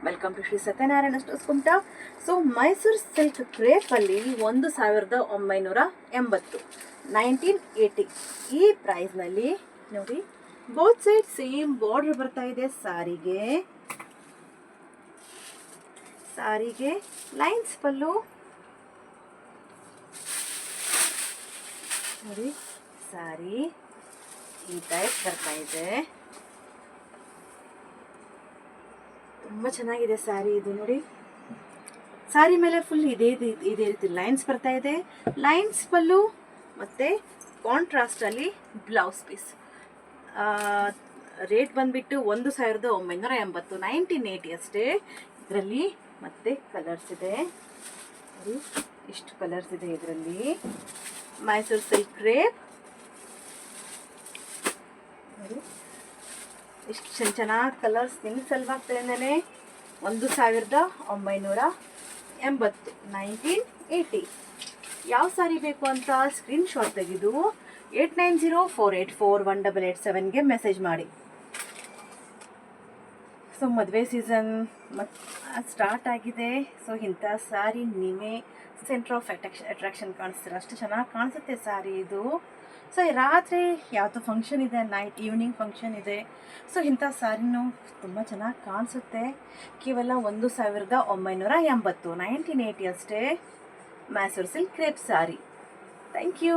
Welcome to Shri Satyanarayana stores Kumta. So Mysore silk ಕ್ರೇಪಲ್ಲಿ 1980 1980 ಈ ಪ್ರೈಸ್ನಲ್ಲಿ ನೋಡಿ. ಬೋತ್ ಸೈಡ್ ಸೇಮ್ ಬಾರ್ಡರ್ ಬರ್ತಾ ಇದೆ. ಸಾರಿಗೆ ಲೈನ್ಸ್ ಪಲ್ಲು ನೋಡಿ. ಸಾರಿ ಈ ಟೈಪ್ ಬರ್ತಾ ಇದೆ. ತುಂಬ ಚೆನ್ನಾಗಿದೆ ಸ್ಯಾರಿ ಇದು ನೋಡಿ. ಸ್ಯಾರಿ ಮೇಲೆ ಫುಲ್ ಇದೇ ರೀತಿ ಲೈನ್ಸ್ ಬರ್ತಾ ಇದೆ. ಲೈನ್ಸ್ ಪಲ್ಲು ಮತ್ತು ಕಾಂಟ್ರಾಸ್ಟಲ್ಲಿ ಬ್ಲೌಸ್ ಪೀಸ್. ರೇಟ್ ಬಂದುಬಿಟ್ಟು 1980 1980 ಅಷ್ಟೇ. ಇದರಲ್ಲಿ ಮತ್ತೆ ಕಲರ್ಸ್ ಇದೆ ನೋಡಿ. ಇಷ್ಟು ಕಲರ್ಸ್ ಇದೆ ಇದರಲ್ಲಿ. ಮೈಸೂರು ಸಿಲ್ಕ್ ಕ್ರೇಪ್ ನೋಡಿ. ಇಷ್ಟು ಚೆನ್ನಾಗಿ ಕಲರ್ಸ್ ನಿಮ್ಮ ಸಲುವಾಗ್ತದೆ. 1980 1980 ಯಾವ ಸಾರಿ ಬೇಕು ಅಂತ ಸ್ಕ್ರೀನ್ಶಾಟ್ ತೆಗೆದು 8904841887ಗೆ ಮೆಸೇಜ್ ಮಾಡಿ. ಸೊ ಮದುವೆ ಸೀಸನ್ ಸ್ಟಾರ್ಟ್ ಆಗಿದೆ. ಸೊ ಇಂಥ ಸ್ಯಾರಿ ನೀವೇ ಸೆಂಟ್ರ್ ಆಫ್ ಅಟ್ರಾಕ್ಷನ್ ಕಾಣಿಸ್ತೀರ. ಅಷ್ಟು ಚೆನ್ನಾಗಿ ಕಾಣಿಸುತ್ತೆ ಸ್ಯಾರಿ ಇದು. ಸೊ ರಾತ್ರಿ ಯಾವುದೋ ಫಂಕ್ಷನ್ ಇದೆ, ಈವ್ನಿಂಗ್ ಫಂಕ್ಷನ್ ಇದೆ. ಸೊ ಇಂಥ ಸ್ಯಾರಿನೂ ತುಂಬ ಚೆನ್ನಾಗಿ ಕಾಣಿಸುತ್ತೆ. ಕೇವಲ 1980 1980 ಅಷ್ಟೇ. Mysuru silk crepe sari. Thank you.